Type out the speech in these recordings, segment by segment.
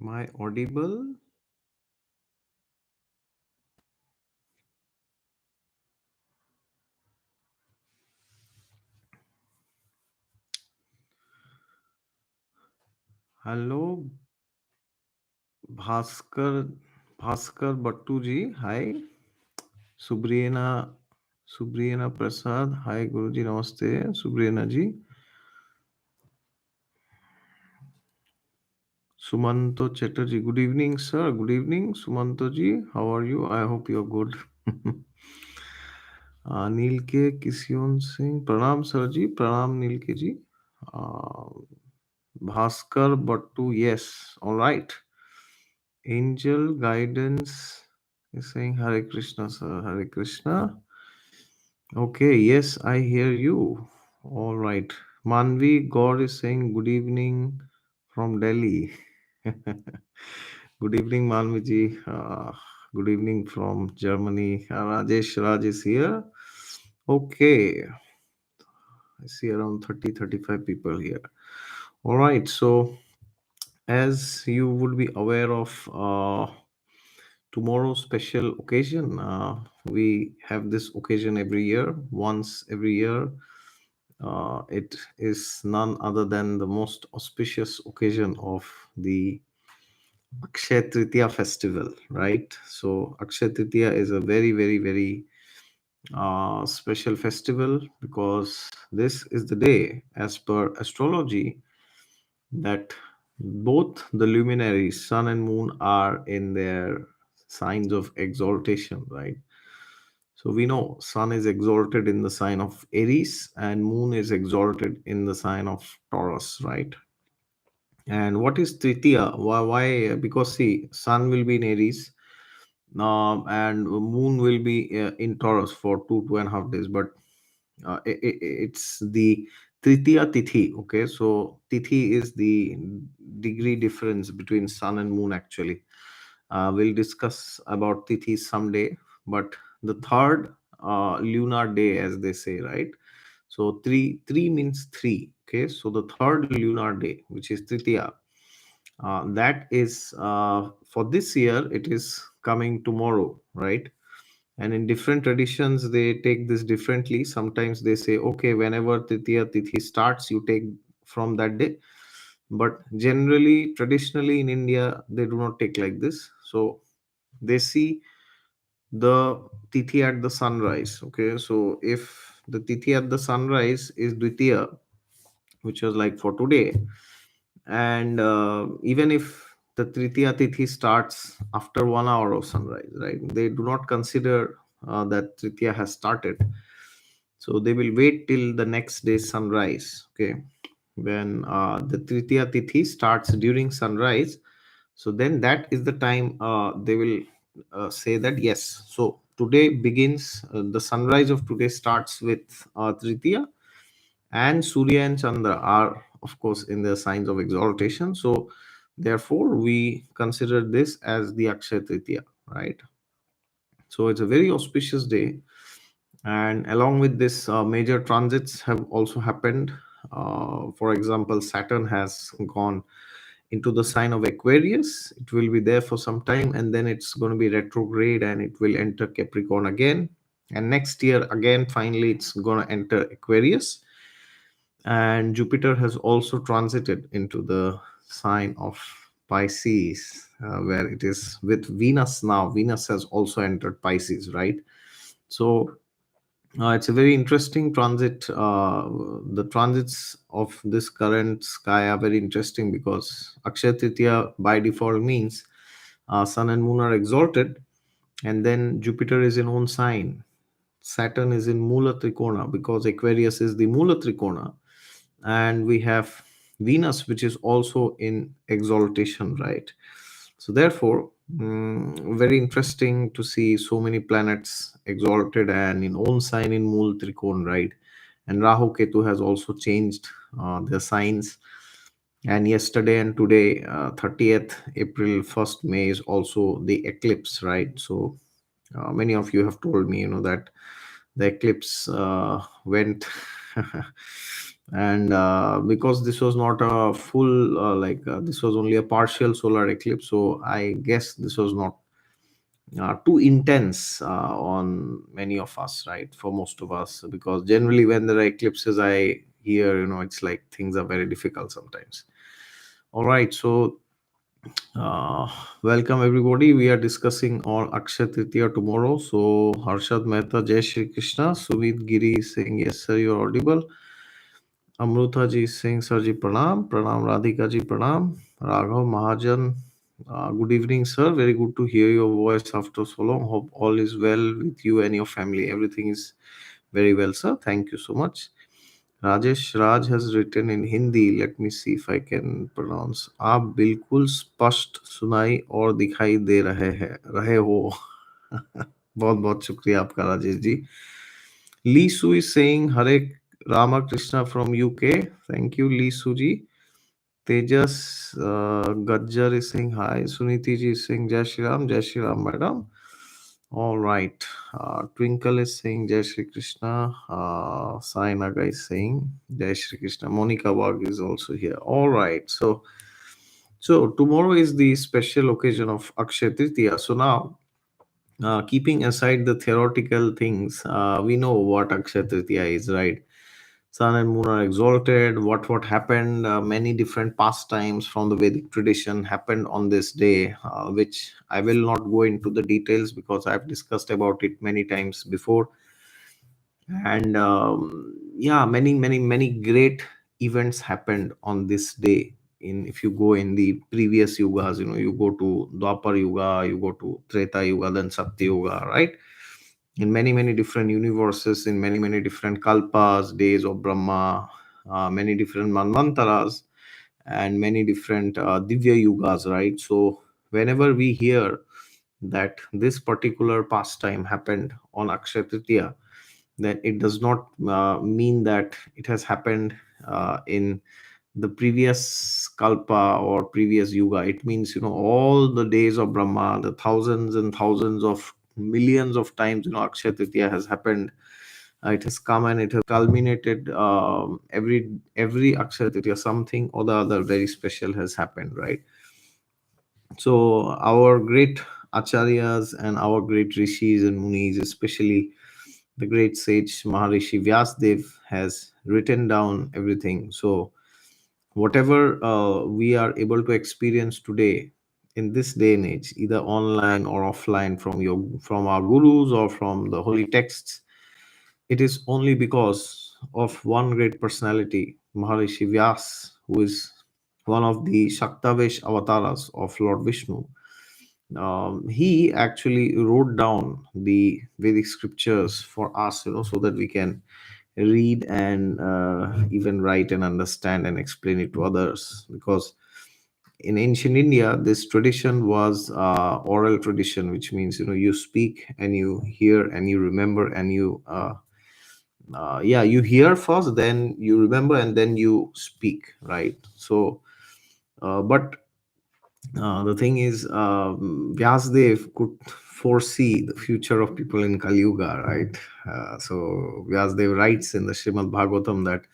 Am I audible? Hello, Bhaskar, Bhaskar Battu ji. Hi, Subriana, Subriana Prasad. Hi, Guruji. Namaste, Subriana ji. Sumanto Chatterjee. Good evening, sir. Good evening, Sumanto ji. How are you? I hope you're good. नील के किसियोन सिंह प्रणाम sir जी प्रणाम नील के जी भास्कर बट्टू yes all right angel guidance is saying Hare Krishna sir Hare Krishna okay yes I hear you all right Manvi God is saying good evening from Delhi good evening Manvi ji good evening from Germany Rajesh Raj is here okay I see around 30, 35 people here. All right. So, as you would be aware of tomorrow's special occasion, we have this occasion every year, once every year. It is none other than the most auspicious occasion of the Akshaya Tritiya festival, right? So, Akshaya Tritiya is a very, very, very special festival because this is the day, as per astrology, that both the luminaries, sun and moon, are in their signs of exaltation, right? So we know sun is exalted in the sign of Aries and moon is exalted in the sign of Taurus, right? And what is Tritiya? Why? Because see, sun will be in Aries, and moon will be in Taurus for 2.5 days. But it's the Tritiya Tithi. Okay, so Tithi is the degree difference between sun and moon. Actually, we'll discuss about Tithi someday. But the third lunar day, as they say, right? So three means three. Okay, so the third lunar day, which is Tritiya, that is for this year. It is coming tomorrow, right? And in different traditions they take this differently. Sometimes they say okay, whenever Titiya Tithi starts you take from that day, but generally traditionally in India they do not take like this. So they see the Tithi at the sunrise. Okay, so if the Tithi at the sunrise is Dvitiya, which was like for today, and even if the Tritiya Tithi starts after 1 hour of sunrise, right? They do not consider that Tritiya has started. So they will wait till the next day's sunrise, okay? When the Tritiya Tithi starts during sunrise, so then that is the time they will say that yes. So today begins, the sunrise of today starts with Tritiya, and Surya and Chandra are, of course, in the signs of exaltation. So, therefore, we consider this as the Akshaya Tritiya, right? So, it's a very auspicious day. And along with this, major transits have also happened. For example, Saturn has gone into the sign of Aquarius. It will be there for some time, and then it's going to be retrograde and it will enter Capricorn again. And next year, again, finally, it's going to enter Aquarius, and Jupiter has also transited into the sign of Pisces, where it is with Venus now. Venus has also entered Pisces, right? So it's a very interesting transit. The transits of this current sky are very interesting because Akshaya Tritiya by default means Sun and Moon are exalted, and then Jupiter is in own sign. Saturn is in Mula Trikona because Aquarius is the Mula Trikona, and we have Venus, which is also in exaltation, right? So, therefore, very interesting to see so many planets exalted and in own sign in Mool Trikon, right? And Rahu Ketu has also changed their signs. And yesterday and today, 30th April, 1st May is also the eclipse, right? So, many of you have told me, that the eclipse went And because this was not a full this was only a partial solar eclipse, so I guess this was not too intense on many of us, right? For most of us, because generally when there are eclipses, I hear, it's like things are very difficult sometimes. All right, so uh, welcome everybody. We are discussing on Akshaya Tritiya tomorrow. So Harshad Mehta, Jai Shri Krishna. Sumit Giri is saying yes sir, you're audible. Amruta ji is saying sir ji pranam. Pranam Radhika ji pranam. Raghav Mahajan, good evening sir. Very good to hear your voice after so long. Hope all is well with you and your family. Everything is very well sir. Thank you so much. Rajesh Raj has written in Hindi. Let me see if I can pronounce. आप बिल्कुल स्पष्ट सुनाई और दिखाई दे रहे हो. बहुत बहुत शुक्रिया आपका Rajesh ji. Lisu is saying Hare Ramakrishna from UK. Thank you, Lisu ji. Tejas Gajjar is saying hi. Suniti ji is saying Jai Shri Ram, madam. All right. Twinkle is saying Jai Shri Krishna. Sai Naga is saying Jai Shri Krishna. Monica Wag is also here. All right. So tomorrow is the special occasion of Akshaya Tritiya. So now, keeping aside the theoretical things, we know what Akshaya Tritiya is, right? Sun and moon are exalted. What happened? Many different pastimes from the Vedic tradition happened on this day, which I will not go into the details because I've discussed about it many times before. And yeah, many great events happened on this day. In If you go in the previous yugas, you go to Dwapar Yuga, you go to Treta Yuga, then Satya Yuga, right? In many different universes, in many different kalpas, days of Brahma, many different manvantaras, and many different divya yugas, right? So whenever we hear that this particular pastime happened on Akshaya Tritiya, then it does not mean that it has happened in the previous kalpa or previous yuga. It means, all the days of Brahma, the thousands and thousands of millions of times, Akshaya Tritiya has happened. It has come and it has culminated. Every Akshaya Tritiya, something or the other very special has happened, right? So our great acharyas and our great rishis and munis, especially the great sage Maharishi Vyasdev, has written down everything. So whatever we are able to experience today in this day and age, either online or offline, from our gurus or from the holy texts, it is only because of one great personality, Maharishi Vyas, who is one of the Shaktavesh avatars of Lord Vishnu. He actually wrote down the Vedic scriptures for us, so that we can read and even write and understand and explain it to others. Because in ancient India, this tradition was oral tradition, which means, you speak and you hear and you remember and you hear first, then you remember, and then you speak, right? So but the thing is, Vyasdev could foresee the future of people in Kali Yuga, right? So Vyasdev writes in the Srimad Bhagavatam that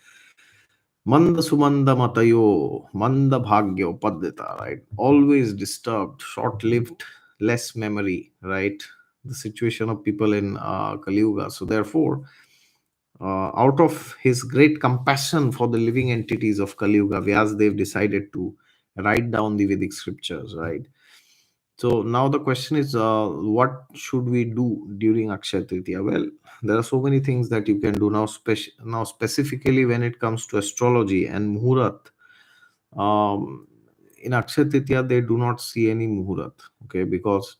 Manda Sumanda Matayo, Manda Bhagyo Paddita, right? Always disturbed, short lived, less memory, right? The situation of people in Kali Yuga. So therefore, out of his great compassion for the living entities of Kali Yuga, Vyasdev decided to write down the Vedic scriptures, right? So now the question is, what should we do during Akshaya Tritiya? Well, there are so many things that you can do now. Now, specifically when it comes to astrology and muhurat, in Akshaya Tritiya they do not see any muhurat, okay? Because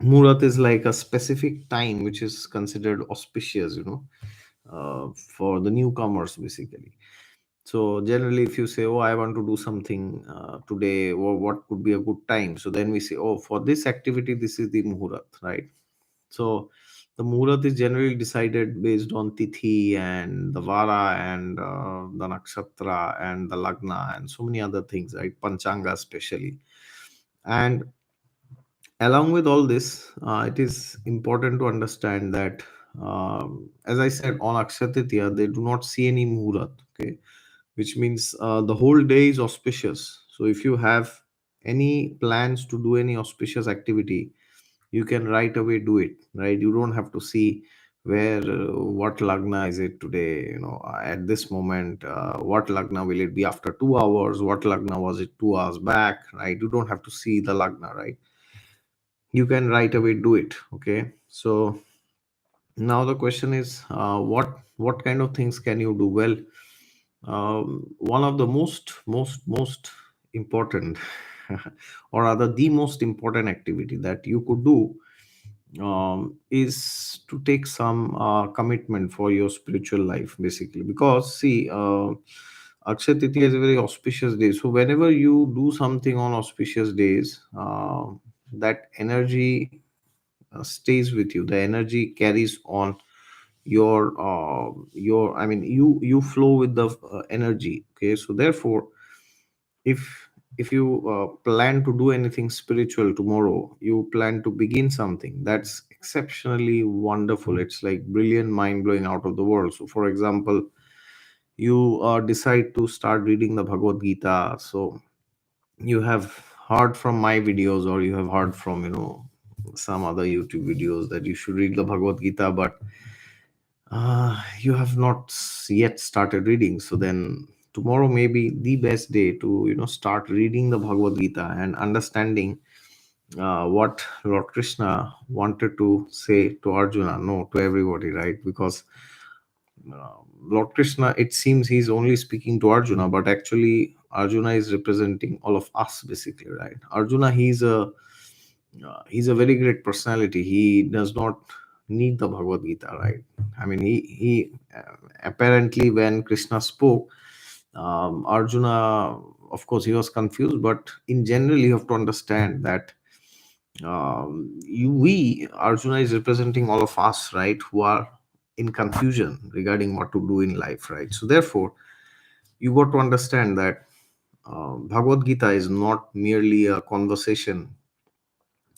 muhurat is like a specific time which is considered auspicious, for the newcomers, basically. So generally, if you say, "Oh, I want to do something today," or what could be a good time, so then we say, "Oh, for this activity, this is the muhurat," right? So the muhurat is generally decided based on tithi and the vara and the nakshatra and the lagna and so many other things, right? Panchanga especially. And along with all this, it is important to understand that as I said, on Akshaya Tritiya, they do not see any muhurat, okay, which means the whole day is auspicious. So if you have any plans to do any auspicious activity, you can right away do it, right? You don't have to see where what lagna is it today, at this moment, what lagna will it be after 2 hours, what lagna was it 2 hours back, right? You don't have to see the lagna, right? You can right away do it, okay? So now the question is, what kind of things can you do? Well, one of the most important or rather the most important activity that you could do is to take some commitment for your spiritual life, basically. Because see, Akshay Titiya is a very auspicious day, so whenever you do something on auspicious days, that energy stays with you, the energy carries on your, I mean, you flow with the energy, okay? So therefore, if you plan to do anything spiritual tomorrow, you plan to begin something that's exceptionally wonderful, it's like brilliant, mind blowing, out of the world. So for example, you decide to start reading the Bhagavad Gita. So you have heard from my videos, or you have heard from some other YouTube videos, that you should read the Bhagavad Gita, but you have not yet started reading. So then tomorrow may be the best day to start reading the Bhagavad Gita and understanding what Lord Krishna wanted to say to Arjuna, no, to everybody, right? Because Lord Krishna, it seems he's only speaking to Arjuna, but actually Arjuna is representing all of us, basically, right? Arjuna, he's a very great personality. He does not need the Bhagavad Gita, right? I mean, he apparently, when Krishna spoke, Arjuna, of course, he was confused, but in general, you have to understand that Arjuna is representing all of us, right, who are in confusion regarding what to do in life, right? So therefore, you got to understand that Bhagavad Gita is not merely a conversation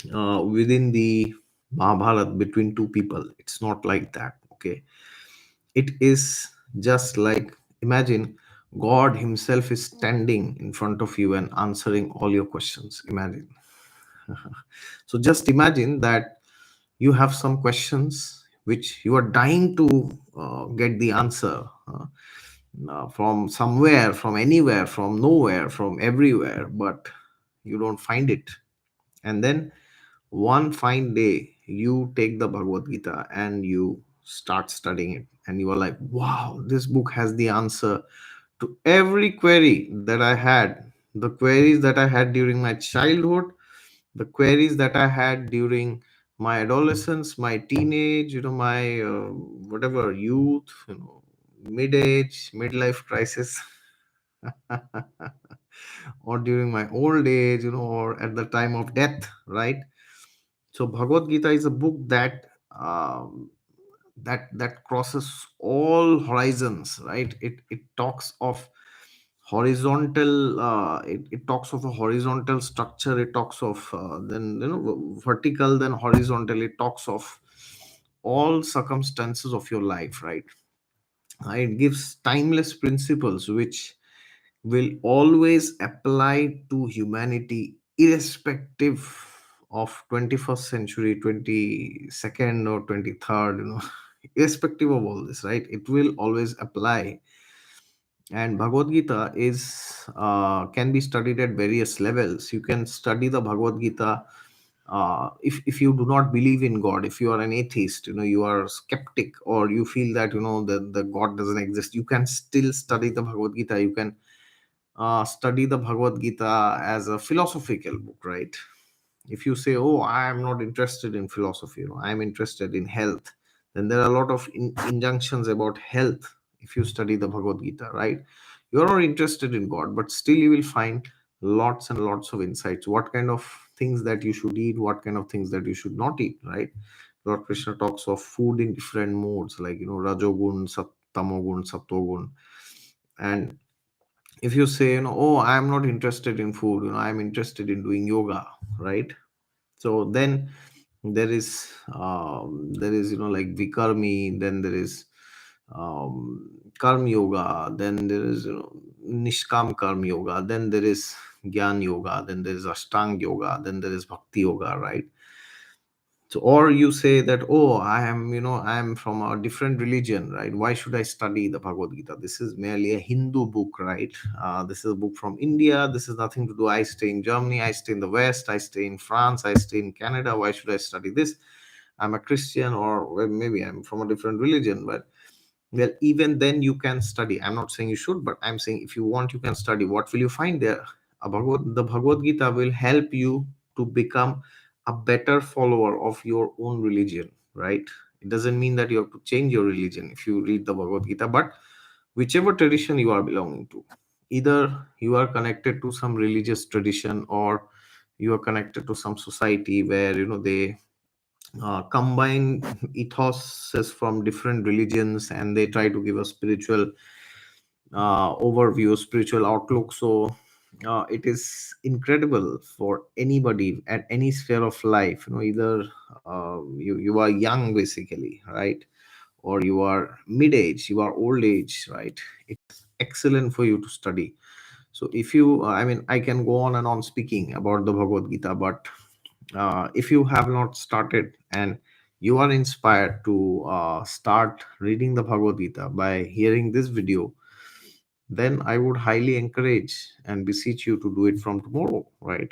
within the Mahabharata between two people. It's not like that, okay? It is just like, imagine God Himself is standing in front of you and answering all your questions. Imagine. So just imagine that you have some questions which you are dying to get the answer from somewhere, from anywhere, from nowhere, from everywhere, but you don't find it. And then one fine day, you take the Bhagavad Gita and you start studying it, and you are like, wow, this book has the answer to every query that I had, the queries that I had during my childhood, the queries that I had during my adolescence, my teenage, my whatever, youth, mid-age, midlife crisis, or during my old age, or at the time of death, right? So Bhagavad Gita is a book that crosses all horizons, right? It talks of horizontal, it talks of a horizontal structure, it talks of then vertical, then horizontal, it talks of all circumstances of your life, right? It gives timeless principles which will always apply to humanity, irrespective of 21st century, 22nd, or 23rd, irrespective of all this, right? It will always apply. And Bhagavad Gita is can be studied at various levels. You can study the Bhagavad Gita if you do not believe in God, if you are an atheist, you are skeptic, or you feel that the God doesn't exist, you can still study the Bhagavad Gita. You can study the Bhagavad Gita as a philosophical book, right? If you say, oh, I am not interested in philosophy, I am interested in health, then there are a lot of injunctions about health. If you study the Bhagavad Gita, right, you are not interested in God, but still you will find lots and lots of insights, what kind of things that you should eat, what kind of things that you should not eat, right? Lord Krishna talks of food in different modes, like rajogun, tamogun, satogun. And if you say, oh, I am not interested in food, I'm interested in doing yoga, right? So then there is like Vikarmi, then there is Karma Yoga, then there is Nishkam Karma Yoga, then there is Gyan Yoga, then there is Ashtang Yoga, then there is Bhakti Yoga, right? So, or you say that, oh, I am from a different religion, right? Why should I study the Bhagavad Gita? This is merely a Hindu book, right? This is a book from India. This is nothing to do. I stay in Germany, I stay in the West, I stay in France, I stay in Canada. Why should I study this? I'm a Christian, or well, maybe I'm from a different religion, but well, even then you can study. I'm not saying you should, but I'm saying if you want, you can study. What will you find there? The Bhagavad Gita will help you to become a better follower of your own religion, right? It doesn't mean that you have to change your religion if you read the Bhagavad Gita, but whichever tradition you are belonging to, either you are connected to some religious tradition, or you are connected to some society where they combine ethoses from different religions, and they try to give a spiritual overview, spiritual outlook. So it is incredible for anybody at any sphere of life. Either you are young, basically, right, or you are mid age, you are old age, right? It's excellent for you to study. So if you, I can go on and on speaking about the Bhagavad Gita, but if you have not started and you are inspired to start reading the Bhagavad Gita by hearing this video, then I would highly encourage and beseech you to do it from tomorrow, right?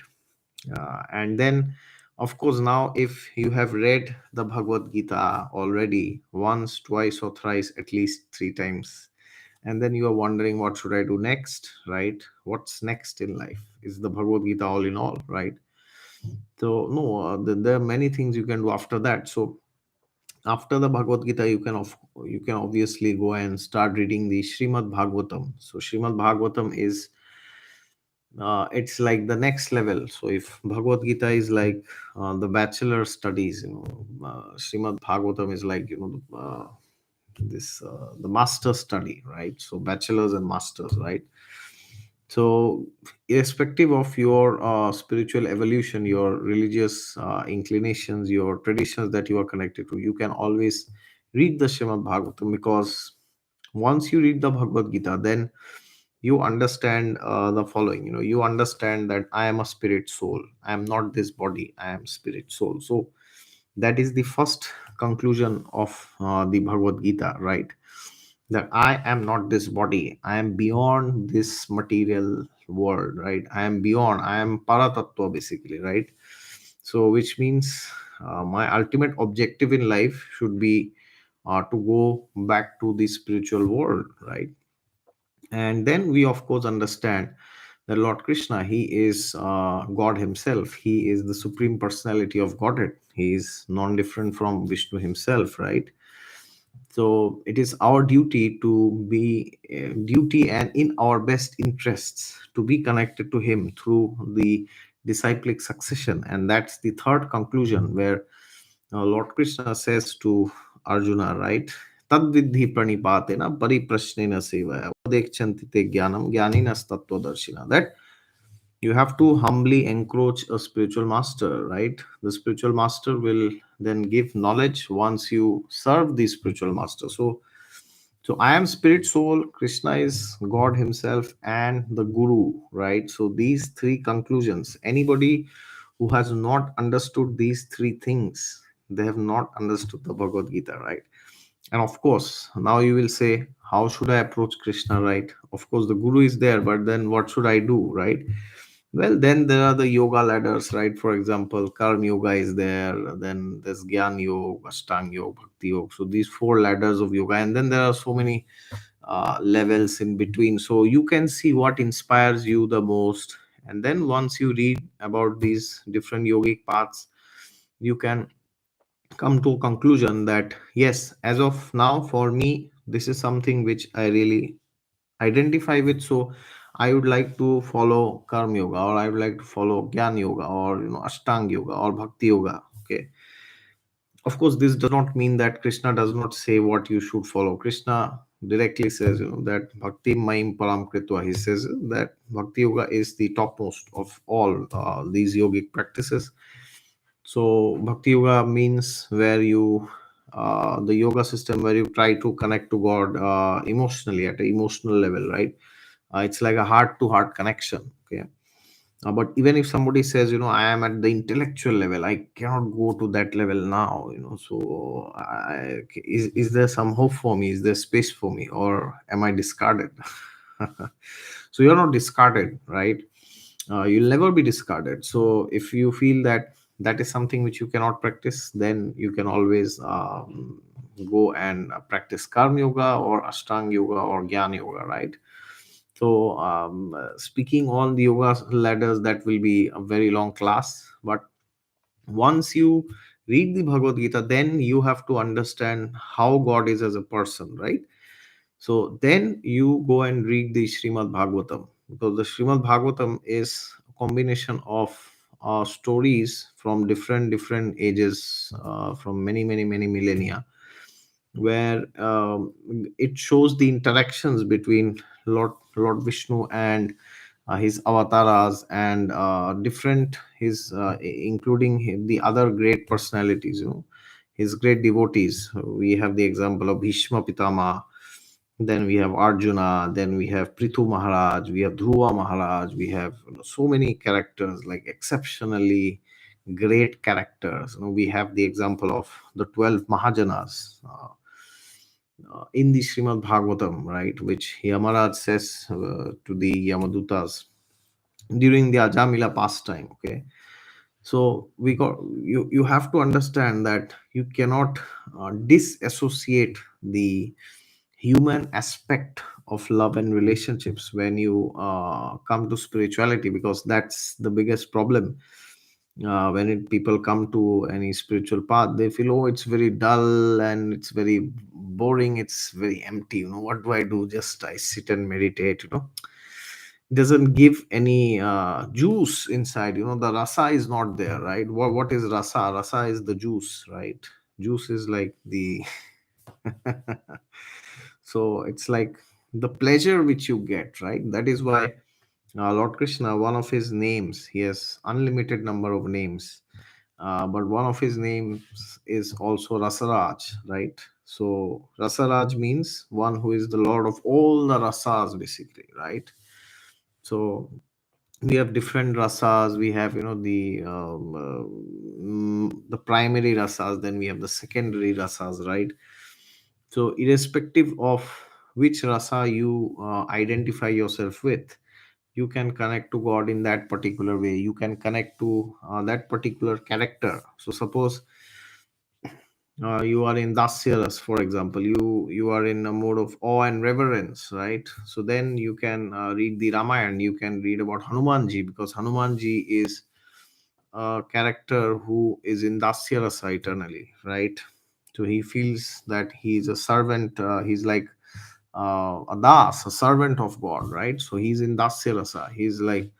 And then, of course, now if you have read the Bhagavad Gita already once, twice, or thrice, at least three times, and then you are wondering, what should I do next, right? What's next in life? Is the Bhagavad Gita all in all, right? So no, there are many things you can do after that. So after the Bhagavad Gita, you can obviously go and start reading the Srimad Bhagavatam. So Srimad Bhagavatam is it's like the next level. So if Bhagavad Gita is like the bachelor studies, Srimad Bhagavatam is like this the master study, right? So bachelors and masters, right? So irrespective of your spiritual evolution, your religious inclinations, your traditions that you are connected to, you can always read the Srimad Bhagavatam, because once you read the Bhagavad Gita, then you understand the following. You understand that I am a spirit soul, I am not this body, I am spirit soul. So that is the first conclusion of the Bhagavad Gita, right? That I am not this body, I am beyond this material world, right? I am beyond, I am paratattva, basically, right? So which means my ultimate objective in life should be to go back to the spiritual world, right? And then we of course understand that Lord Krishna, he is God himself. He is the supreme personality of Godhead. He is non-different from Vishnu himself, right? So it is our duty to be duty and in our best interests to be connected to him through the disciplic succession. And that's the third conclusion, where Lord Krishna says to Arjuna, right? Tadvidhi pranipatena pariprashnena sevaya vadekchanti te jnanam jnaninas tattvadarshina. That you have to humbly encroach a spiritual master, right? The spiritual master will then give knowledge once you serve the spiritual master. So I am spirit soul, Krishna is God himself, and the guru, right? So these three conclusions, anybody who has not understood these three things, they have not understood the Bhagavad Gita, right? And of course, now you will say, how should I approach Krishna, right? Of course, the guru is there, but then what should I do, right? Well, then there are the yoga ladders, right? For example, Karma Yoga is there, then there's Gyan Yoga, Ashtang Yoga, Bhakti Yoga. So these four ladders of yoga, and then there are so many levels in between. So you can see what inspires you the most. And then once you read about these different yogic paths, you can come to a conclusion that yes, as of now, for me, this is something which I really identify with. So I would like to follow Karma Yoga, or I would like to follow Gyan Yoga, or Ashtang Yoga, or Bhakti Yoga. Okay. Of course, this does not mean that Krishna does not say what you should follow. Krishna directly says, that Bhakti Maim Param Kritva. He says that Bhakti Yoga is the topmost of all these yogic practices. So bhakti yoga means where you the yoga system where you try to connect to God emotionally at an emotional level, right? It's like a heart to heart connection. Okay. But even if somebody says, I am at the intellectual level, I cannot go to that level now, so is there some hope for me? Is there space for me? Or am I discarded? So you're not discarded, right? You'll never be discarded. So if you feel that that is something which you cannot practice, then you can always go and practice karma yoga or ashtanga yoga or jnana yoga, right? So, speaking on the yoga ladders, that will be a very long class. But once you read the Bhagavad Gita, then you have to understand how God is as a person, right? So then you go and read the Srimad Bhagavatam, because the Srimad Bhagavatam is a combination of stories from different ages, from many millennia, where it shows the interactions between Lord Vishnu and his avatars, and different his including the other great personalities, his great devotees. We have the example of Bhishma Pitama, then we have Arjuna, then we have Prithu Maharaj, we have Dhruva Maharaj, we have so many characters, like exceptionally great characters. We have the example of the 12 Mahajanas in the Srimad Bhagavatam, right, which Yamaraj says to the Yamadutas during the Ajamila pastime. Okay, so you have to understand that you cannot disassociate the human aspect of love and relationships when you come to spirituality, because that's the biggest problem. People come to any spiritual path, they feel, oh, it's very dull and it's very boring, it's very empty. What do I do? Just I sit and meditate. It doesn't give any juice inside. The rasa is not there, right? What is rasa? Rasa is the juice, right? Juice is like the so it's like the pleasure which you get, right? That is why Lord Krishna, one of his names, he has unlimited number of names, but one of his names is also Rasaraj, right? So Rasaraj means one who is the Lord of all the rasas, basically, right? So we have different rasas. We have, the primary rasas, then we have the secondary rasas, right? So irrespective of which rasa you identify yourself with, you can connect to God in that particular way. You can connect to that particular character. So suppose you are in Dasyaras, for example, you are in a mode of awe and reverence, right? So then you can read the Ramayana. You can read about Hanumanji, because Hanumanji is a character who is in Dasyarasa eternally, right? So he feels that he's a servant. He's like a das, a servant of God, right? So he's in Dasyarasa. He's like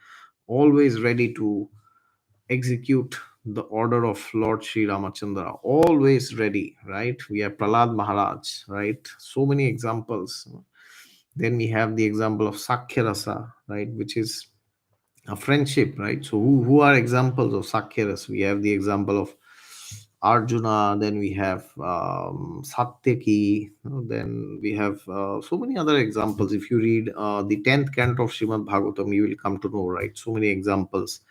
always ready to execute the order of Lord Sri Ramachandra, always ready, right? We have Prahlad Maharaj, right? So many examples. Then we have the example of Sakhya Rasa, right? Which is a friendship, right? So who are examples of Sakhya Rasa? We have the example of Arjuna, then we have Satyaki, then we have so many other examples. If you read the 10th canto of Srimad Bhagavatam, you will come to know, right? So many examples.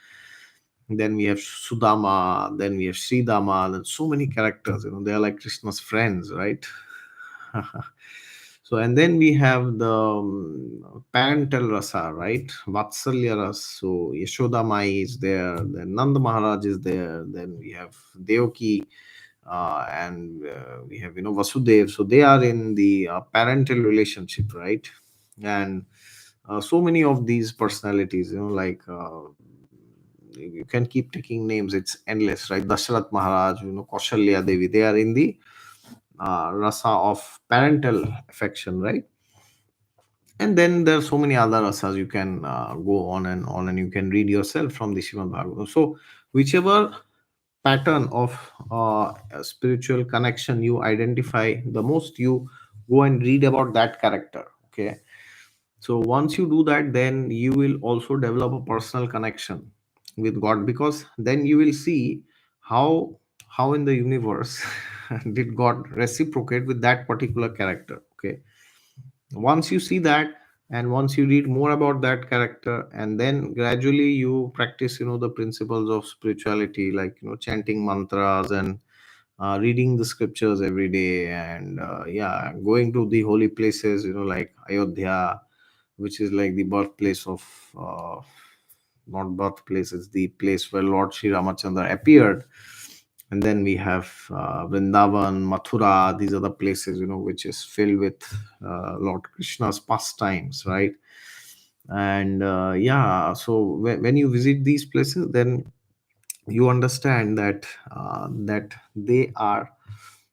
Then we have Sudama, then we have Sridama, and so many characters. They are like Krishna's friends, right? So, and then we have the parental rasa, right? Vatsalya ras. So Yashoda Mai is there, then Nanda Maharaj is there, then we have Devaki, and we have Vasudev. So they are in the parental relationship, right? And so many of these personalities, you can keep taking names, it's endless, right? Dashrath Maharaj, Kaushalya Devi, they are in the rasa of parental affection, right? And then there are so many other rasas. You can go on and you can read yourself from the Srimad Bhagavatam. So whichever pattern of spiritual connection you identify the most, you go and read about that character. Okay, so once you do that, then you will also develop a personal connection with God, because then you will see how how in the universe did God reciprocate with that particular character. Okay, once you see that, and once you read more about that character, and then gradually you practice, the principles of spirituality, like, chanting mantras, and reading the scriptures every day, and yeah, going to the holy places, like Ayodhya, which is like the birthplace of, uh, not birthplace, it's the place where Lord Sri Ramachandra appeared. And then we have Vrindavan, Mathura. These are the places, which is filled with Lord Krishna's pastimes, right? And yeah, so when you visit these places, then you understand that they are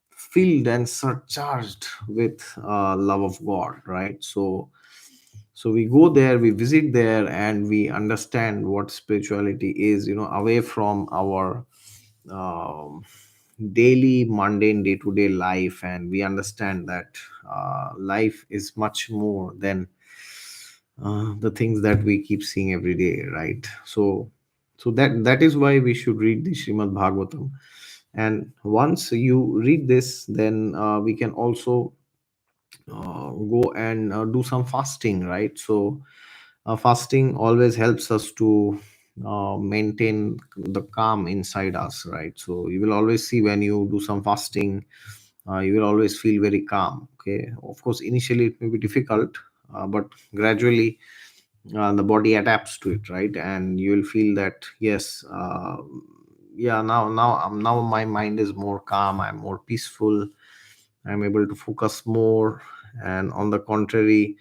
filled and surcharged with love of God, right? So we go there, we visit there, and we understand what spirituality is, away from our um, daily mundane day-to-day life. And we understand that life is much more than the things that we keep seeing every day, right? So that is why we should read the Srimad Bhagavatam. And once you read this, then we can also go and do some fasting, right? So fasting always helps us to maintain the calm inside us, right? So you will always see, when you do some fasting, you will always feel very calm. Okay, of course initially it may be difficult, but gradually the body adapts to it, right? And you will feel that, yes, yeah, now my mind is more calm, I'm more peaceful, I'm able to focus more. And on the contrary,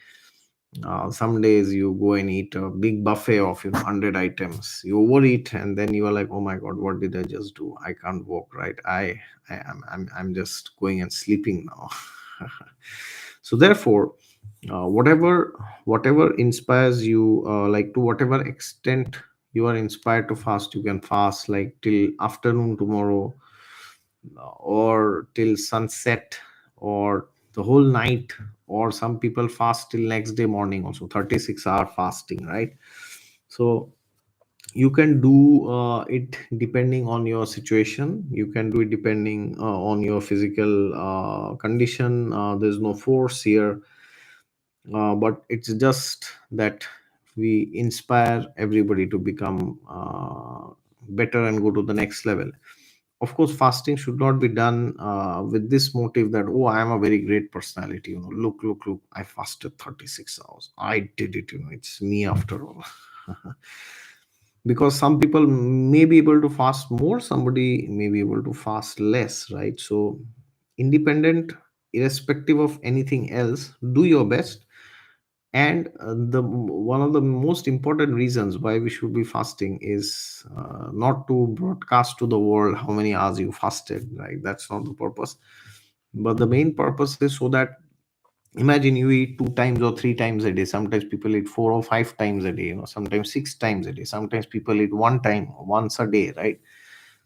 some days you go and eat a big buffet of 100 items, you overeat, and then you are like, oh my god, what did I just do? I can't walk, right? I'm just going and sleeping now. So therefore, whatever inspires you, like, to whatever extent you are inspired to fast, you can fast like till afternoon tomorrow, or till sunset, or the whole night, or some people fast till next day morning also, 36-hour fasting, right? So you can do it depending on your situation, you can do it depending on your physical condition. There's no force here, but it's just that we inspire everybody to become better and go to the next level. Of course, fasting should not be done with this motive that, oh, I am a very great personality, look, I fasted 36 hours, I did it, it's me after all. Because some people may be able to fast more, somebody may be able to fast less, right? So independent, irrespective of anything else, do your best. And the one of the most important reasons why we should be fasting is not to broadcast to the world how many hours you fasted, right? That's not the purpose. But the main purpose is so that, imagine you eat 2 times or 3 times a day. Sometimes people eat 4 or 5 times a day, sometimes 6 times a day. Sometimes people eat one time once a day, right?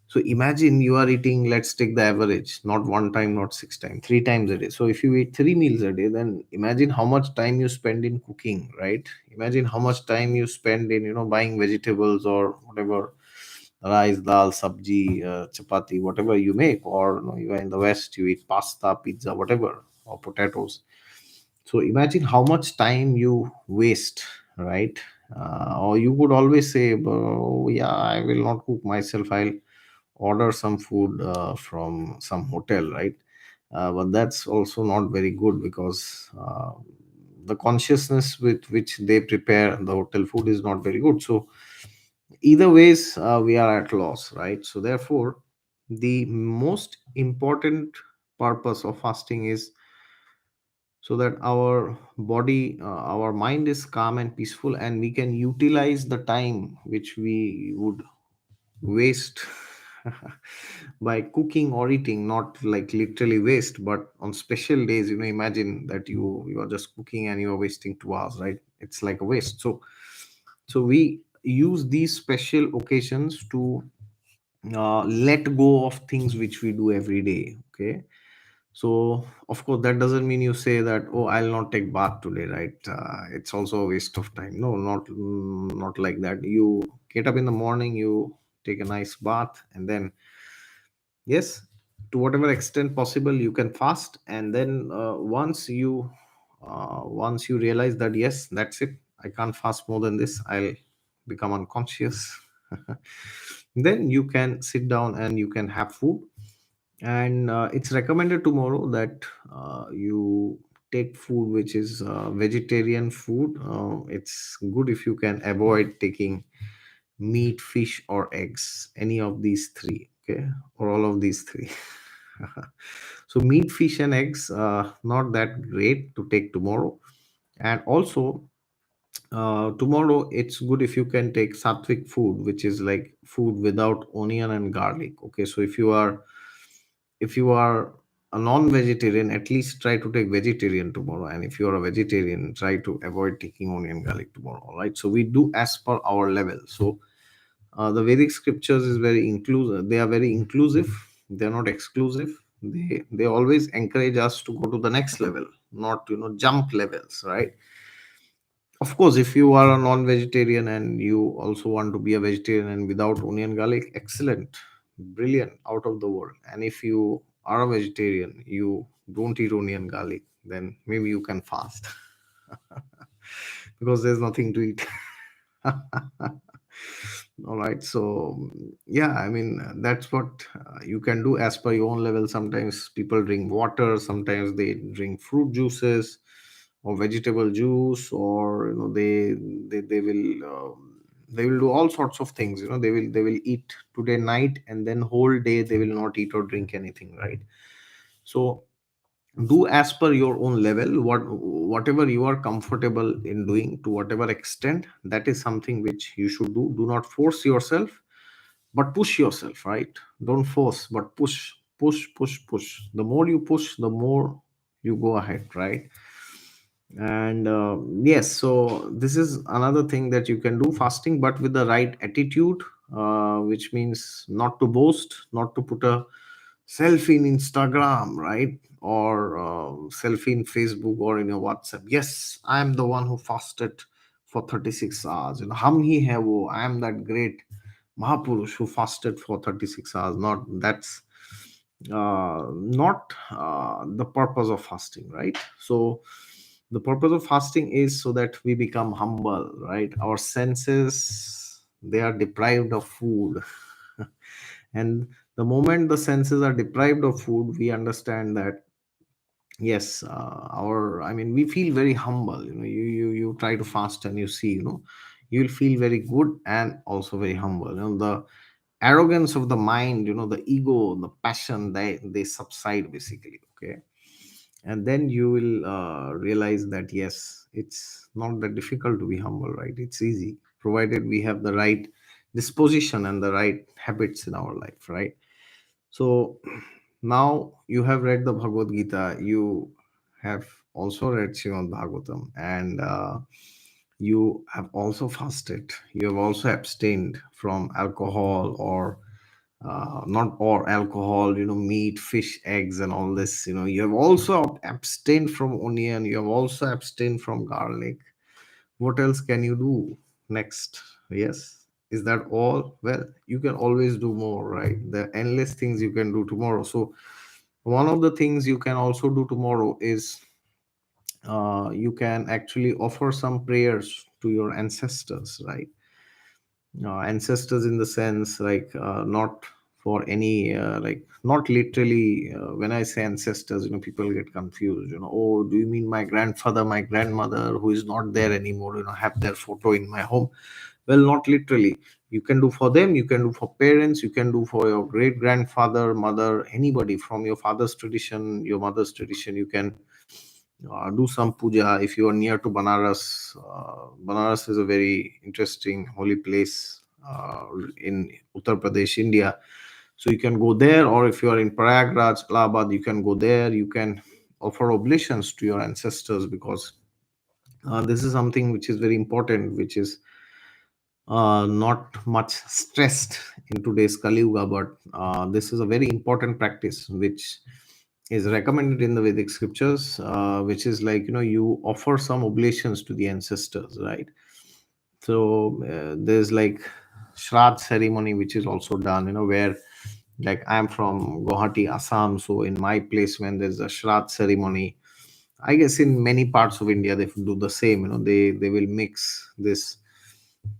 So imagine you are eating, let's take the average, not one time, not 6 times, 3 times a day. So if you eat 3 meals a day, then imagine how much time you spend in cooking, right? Imagine how much time you spend in, buying vegetables or whatever, rice, dal, sabji, chapati, whatever you make. Or you are in the West, you eat pasta, pizza, whatever, or potatoes. So imagine how much time you waste, right? Or you could always say, oh, yeah, I will not cook myself, I'll order some food from some hotel, right? But that's also not very good, because the consciousness with which they prepare the hotel food is not very good. So either ways, we are at loss, right? So therefore, the most important purpose of fasting is so that our body, our mind is calm and peaceful, and we can utilize the time which we would waste by cooking or eating. Not like literally waste, but on special days, imagine that you are just cooking and you are wasting 2 hours, right? It's like a waste. So we use these special occasions to let go of things which we do every day. Okay, so of course that doesn't mean you say that, oh, I'll not take bath today, right? It's also a waste of time. No, not like that. You get up in the morning, you take a nice bath, and then yes, to whatever extent possible you can fast, and then once you realize that yes, that's it, I can't fast more than this, I'll become unconscious. Then you can sit down and you can have food. And it's recommended tomorrow that you take food which is vegetarian food. It's good if you can avoid taking meat, fish, or eggs, any of these three, okay, or all of these three. So meat, fish, and eggs, not that great to take tomorrow. And also, tomorrow it's good if you can take sattvic food, which is like food without onion and garlic. Okay, so if you are a non-vegetarian, at least try to take vegetarian tomorrow, and if you are a vegetarian, try to avoid taking onion garlic tomorrow. All right, so we do as per our level. So the Vedic scriptures is very inclusive. They are very inclusive. They are not exclusive. They always encourage us to go to the next level, not jump levels, right? Of course, if you are a non-vegetarian and you also want to be a vegetarian and without onion garlic, excellent, brilliant, out of the world. And if you are a vegetarian, you don't eat onion garlic, then maybe you can fast because there's nothing to eat. All right, so yeah, I mean, that's what you can do as per your own level. Sometimes people drink water, sometimes they drink fruit juices or vegetable juice, or they will do all sorts of things. They will eat today night, and then whole day they will not eat or drink anything, right? So do as per your own level, whatever you are comfortable in doing, to whatever extent, that is something which you should do. Do not force yourself, but push yourself, right? Don't force, but push, push, push, push. The more you push, the more you go ahead, right? And yes, so this is another thing that you can do, fasting, but with the right attitude, which means not to boast, not to put a selfie in Instagram, right? Or selfie in Facebook or in your WhatsApp. Yes, I am the one who fasted for 36 hours. Hum hi hai wo, I am that great Mahapurush who fasted for 36 hours. Not that's not the purpose of fasting, right? So the purpose of fasting is so that we become humble, right? Our senses, they are deprived of food. And the moment the senses are deprived of food, we understand that yes, our I mean, we feel very humble. You try to fast and you see, you'll feel very good and also very humble. The arrogance of the mind, the ego, the passion, they subside basically. Okay, and then you will realize that yes, it's not that difficult to be humble, right? It's easy, provided we have the right disposition and the right habits in our life, right? So now you have read the Bhagavad Gita, you have also read Srimad Bhagavatam, and you have also fasted, you have also abstained from alcohol, or not or alcohol, meat, fish, eggs, and all this. You have also abstained from onion, you have also abstained from garlic. What else can you do next? Yes, is that all? Well, you can always do more, right? There are endless things you can do tomorrow. So one of the things you can also do tomorrow is you can actually offer some prayers to your ancestors, right? Ancestors in the sense, like, not for any like, not literally. When I say ancestors, people get confused. Oh, do you mean my grandfather, my grandmother, who is not there anymore, have their photo in my home? Well, not literally. You can do for them, you can do for parents, you can do for your great grandfather, mother, anybody from your father's tradition, your mother's tradition. You can do some puja if you are near to Banaras. Banaras is a very interesting holy place in Uttar Pradesh, India. So you can go there, or if you are in Prayagraj, Allahabad, you can go there. You can offer oblations to your ancestors, because this is something which is very important, which is not much stressed in today's Kali Yuga, but this is a very important practice which is recommended in the Vedic scriptures, which is like, you offer some oblations to the ancestors, right? So there's like Shraddh ceremony, which is also done, where Like I'm from Guwahati, Assam, so in my place when there's a Shraddh ceremony, I guess in many parts of India they do the same. They will mix this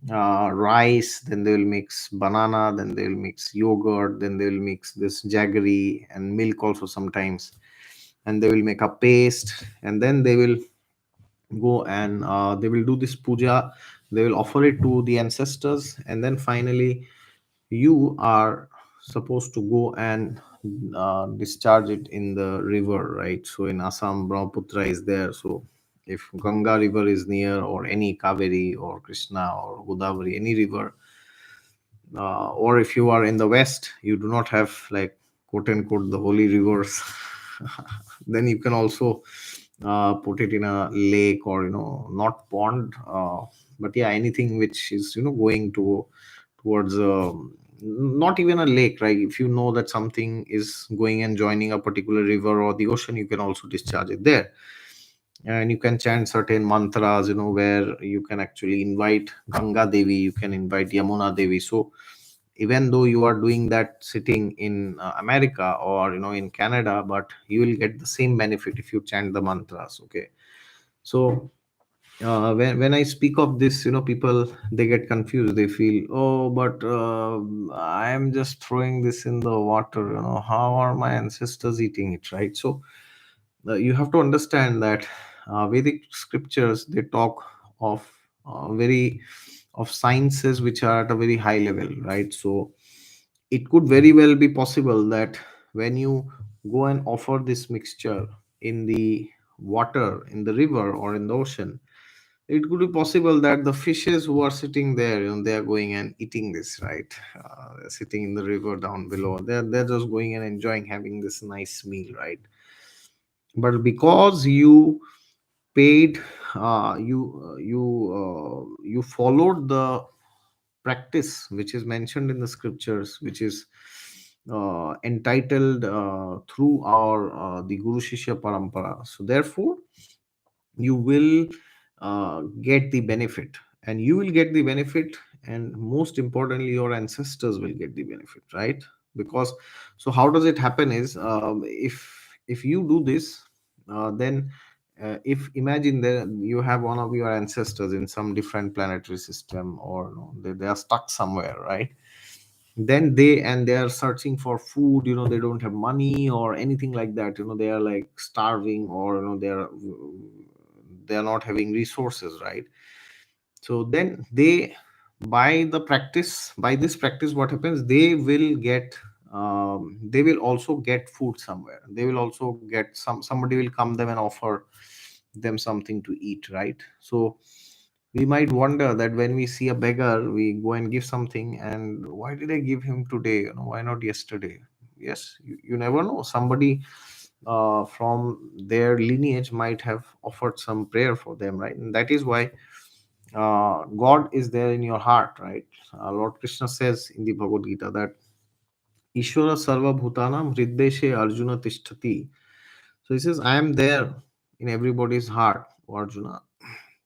rice, then they will mix banana, then they will mix yogurt, then they will mix this jaggery and milk also sometimes, and they will make a paste, and then they will go and they will do this puja. They will offer it to the ancestors, and then finally you are supposed to go and discharge it in the river, right? So in Assam, Brahmaputra is there. So if Ganga river is near, or any Kaveri or Krishna or Godavari, any river, or if you are in the west, you do not have, like, quote unquote, the holy rivers, then you can also put it in a lake, or not pond, but yeah, anything which is going to towards not even a lake, right? If you know that something is going and joining a particular river or the ocean, you can also discharge it there. And you can chant certain mantras, where you can actually invite Ganga Devi, you can invite Yamuna Devi. So even though you are doing that sitting in America, or in Canada, but you will get the same benefit if you chant the mantras. Okay. So when I speak of this, people, they get confused. They feel, oh, but I am just throwing this in the water, how are my ancestors eating it, right? So you have to understand that Vedic scriptures, they talk of very of sciences which are at a very high level, right? So it could very well be possible that when you go and offer this mixture in the water, in the river or in the ocean, it could be possible that the fishes who are sitting there, they are going and eating this, right? They're sitting in the river down below, they're just going and enjoying having this nice meal, right? But because you paid, you followed the practice which is mentioned in the scriptures, which is entitled through our the Guru Shishya Parampara. So therefore you will get the benefit, and you will get the benefit, and most importantly your ancestors will get the benefit, right? Because, so how does it happen is, if you do this, then if imagine that you have one of your ancestors in some different planetary system, or they are stuck somewhere, right? Then they are searching for food, they don't have money or anything like that, they are like starving, or they are not having resources, right? So then they, by this practice, what happens, they will also get food somewhere, they will also get somebody will come them and offer them something to eat, right? So we might wonder that when we see a beggar, we go and give something, and why did I give him today, why not yesterday? Yes, you never know, somebody from their lineage might have offered some prayer for them, right? And that is why God is there in your heart, right? Lord Krishna says in the Bhagavad Gita that Ishvara Sarva Bhutanam Hriddeshe Arjuna Tishtati. So he says, I am there in everybody's heart, Arjuna.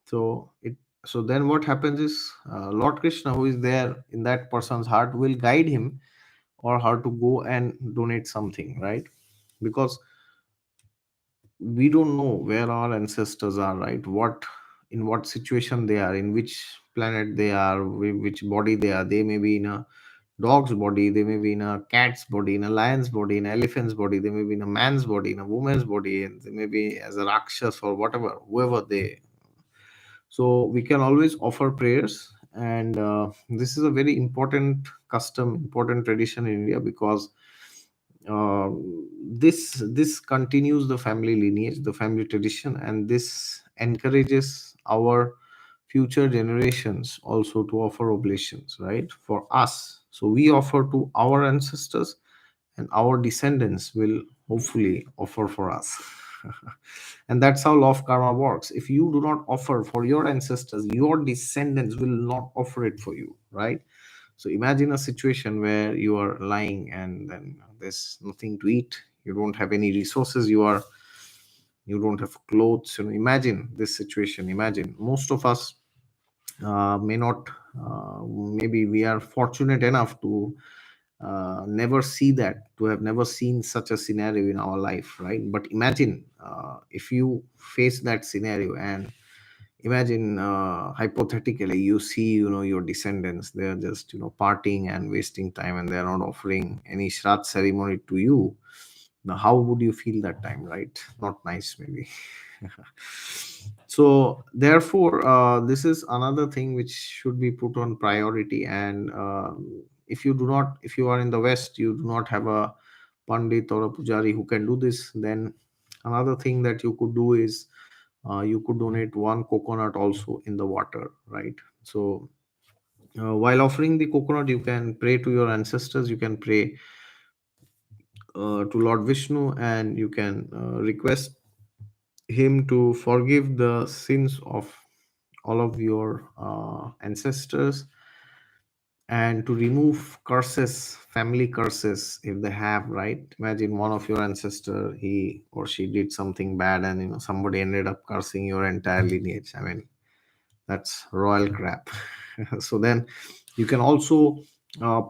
So it so then what happens is, Lord Krishna, who is there in that person's heart, will guide him or her to go and donate something, right? Because we don't know where our ancestors are, right? In what situation they are, in which planet they are, which body they are. They may be in a dog's body, they may be in a cat's body, in a lion's body, in an elephant's body, they may be in a man's body, in a woman's body, and they may be as a rakshas or whatever, whoever they. So we can always offer prayers, and this is a very important custom, important tradition in India, because uh, this continues the family lineage, the family tradition, and this encourages our future generations also to offer oblations, right, for us. So we offer to our ancestors, and our descendants will hopefully offer for us. And that's how law of karma works. If you do not offer for your ancestors, your descendants will not offer it for you, right? So imagine a situation where you are lying and then there's nothing to eat, you don't have any resources, you don't have clothes. Imagine this situation. Imagine most of us may not maybe we are fortunate enough to never see that, to have never seen such a scenario in our life, right? But imagine if you face that scenario, and imagine hypothetically you see, your descendants, they are just, partying and wasting time, and they are not offering any shraddh ceremony to you. Now how would you feel that time, right? Not nice, maybe. So therefore, this is another thing which should be put on priority. And if you do not, if you are in the West, you do not have a pandit or a pujari who can do this, then another thing that you could do is, you could donate one coconut also in the water, right? So while offering the coconut, you can pray to your ancestors, you can pray to Lord Vishnu, and you can request him to forgive the sins of all of your ancestors, and to remove curses, family curses, if they have, right? Imagine one of your ancestor, he or she did something bad, and somebody ended up cursing your entire lineage. I mean, that's royal crap. So then you can also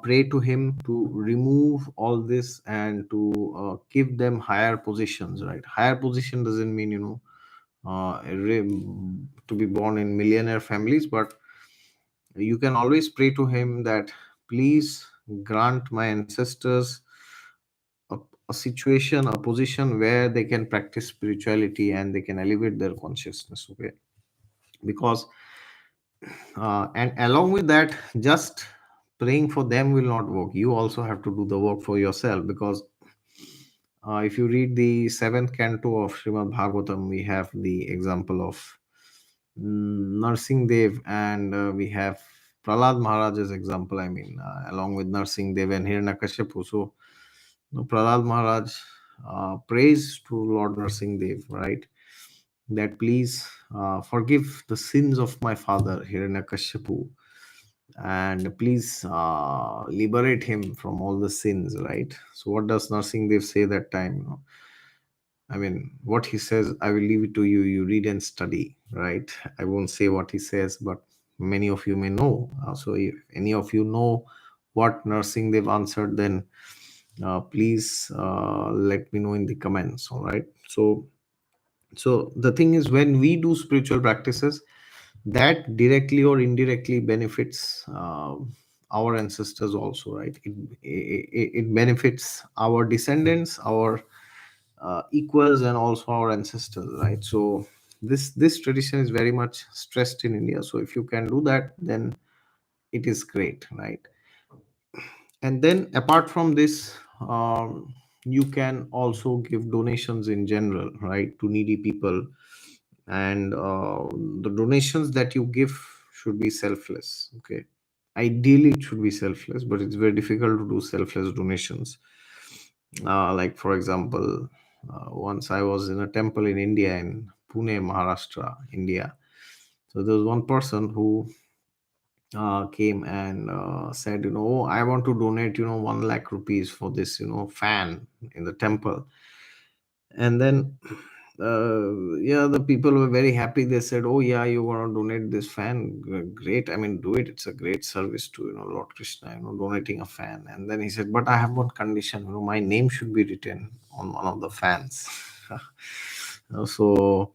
pray to him to remove all this, and to give them higher positions, right? Higher position doesn't mean, to be born in millionaire families, but you can always pray to him that, please grant my ancestors a, a situation, a position where they can practice spirituality and they can elevate their consciousness, okay? Because and along with that, just praying for them will not work. You also have to do the work for yourself, because if you read the seventh canto of Srimad Bhagavatam, we have the example of Narsingh Dev, and we have Prahlad Maharaj's example. I mean, along with Narsingh Dev and Hiranyakashipu. So, Prahlad Maharaj prays to Lord Narsingh Dev, right? That, please forgive the sins of my father Hiranyakashipu, and please liberate him from all the sins, right? So what does Narsingh Dev say that time? I mean, what he says, I will leave it to you. You read and study, right? I won't say what he says, but many of you may know. So if any of you know what Narsingh Dev answered, then please let me know in the comments. All right. So the thing is, when we do spiritual practices, that directly or indirectly benefits our ancestors also, right? It benefits our descendants, our equals, and also our ancestors, right? So this tradition is very much stressed in India. So if you can do that, then it is great, right? And then apart from this, you can also give donations in general, right, to needy people. And the donations that you give should be selfless, okay? Ideally it should be selfless, but it's very difficult to do selfless donations. Like for example, once I was in a temple in India, in Pune, Maharashtra, India. So there was one person who came and said, "Oh, I want to donate, 1 lakh rupees for this, fan in the temple." And then yeah, the people were very happy. They said, "Oh yeah, you want to donate this fan? Great, I mean, do it. It's a great service to, Lord Krishna, donating a fan." And then he said, "But I have one condition, my name should be written on one of the fans." So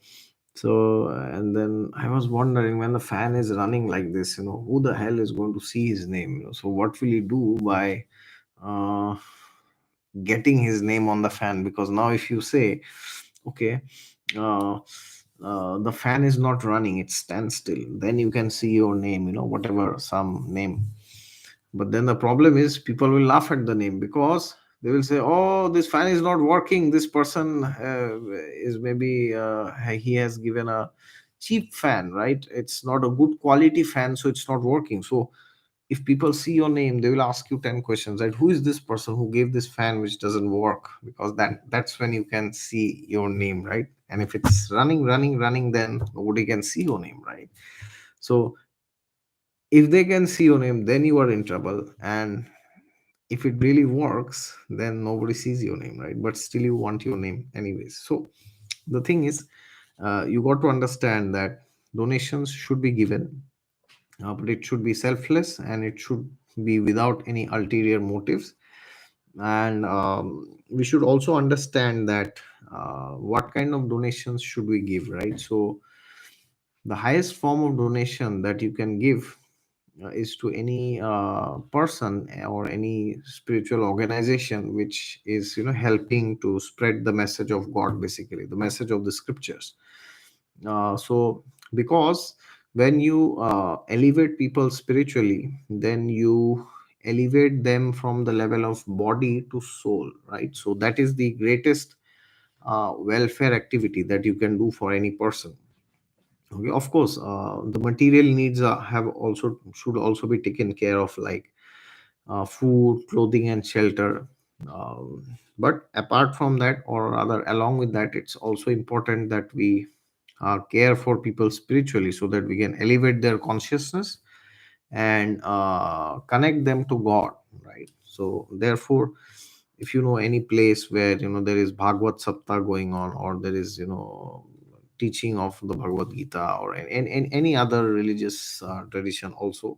and then I was wondering, when the fan is running like this, who the hell is going to see his name? So what will he do by uh, getting his name on the fan? Because now if you say, okay, uh, the fan is not running, it stands still, then you can see your name, whatever, some name. But then the problem is, people will laugh at the name, because they will say, "Oh, this fan is not working. This person is maybe he has given a cheap fan, right? It's not a good quality fan, so it's not working." So if people see your name, they will ask you 10 questions, right? Who is this person who gave this fan which doesn't work? Because that's when you can see your name, right? And if it's running, then nobody can see your name, right? So if they can see your name, then you are in trouble. And if it really works, then nobody sees your name, right? But still you want your name anyways. So the thing is, you got to understand that donations should be given, but it should be selfless, and it should be without any ulterior motives. And we should also understand that what kind of donations should we give, right? So the highest form of donation that you can give is to any person or any spiritual organization which is, helping to spread the message of God, basically the message of the scriptures. So because when you elevate people spiritually, then you elevate them from the level of body to soul, right? So that is the greatest welfare activity that you can do for any person. Okay, of course, the material needs have also should also be taken care of, like food, clothing, and shelter. But apart from that, or rather, along with that, it's also important that we care for people spiritually, so that we can elevate their consciousness and connect them to God, right? So, therefore, if you know any place where there is Bhagavad Saptah going on, or there is teaching of the Bhagavad Gita, or any other religious tradition also,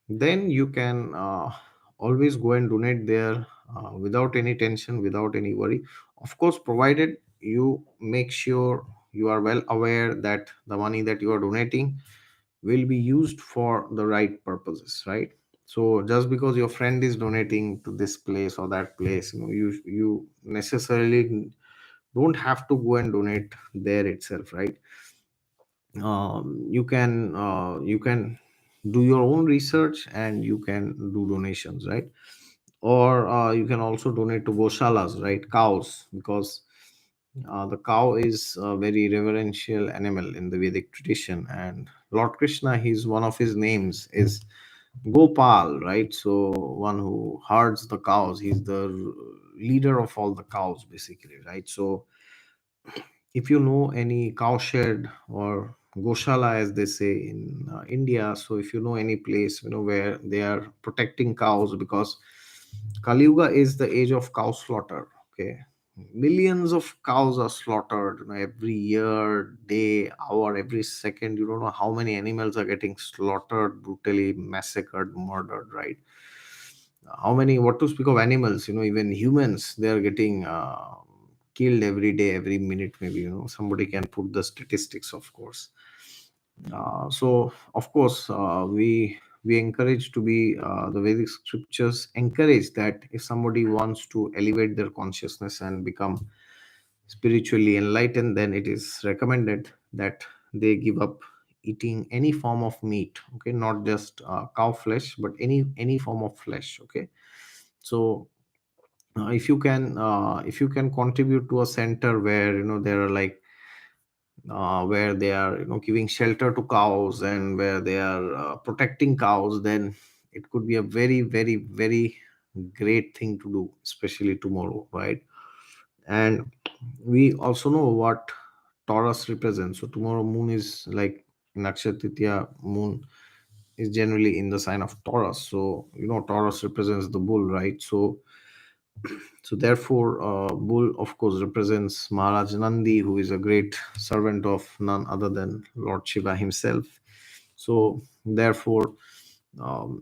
then you can always go and donate there without any tension, without any worry. Of course, provided you make sure you are well aware that the money that you are donating will be used for the right purposes, right? So just because your friend is donating to this place or that place, you necessarily don't have to go and donate there itself, right? You can do your own research and you can do donations, right? Or you can also donate to goshalas, right? Cows, because the cow is a very reverential animal in the Vedic tradition, and Lord Krishna, he's one of his names is Gopal, right? So one who herds the cows, he's the leader of all the cows, basically, right? So if you know any cowshed or goshala, as they say in India, so if you know any place where they are protecting cows, because Kali Yuga is the age of cow slaughter. Okay, millions of cows are slaughtered, every year, day, hour, every second. You don't know how many animals are getting slaughtered, brutally massacred, murdered, right? How many, what to speak of animals, even humans, they are getting killed every day, every minute, maybe, somebody can put the statistics, of course. So of course, we encourage to be, the Vedic scriptures encourage that if somebody wants to elevate their consciousness and become spiritually enlightened, then it is recommended that they give up eating any form of meat. Okay, not just cow flesh, but any form of flesh. Okay, so if you can contribute to a center where there are like where they are giving shelter to cows, and where they are protecting cows, then it could be a very, very, very great thing to do, especially tomorrow, right? And we also know what Taurus represents. So tomorrow moon is like in Akshaya Tritiya, moon is generally in the sign of Taurus. So Taurus represents the bull, right? So therefore, bull, of course, represents Maharaj Nandi, who is a great servant of none other than Lord Shiva himself. So therefore,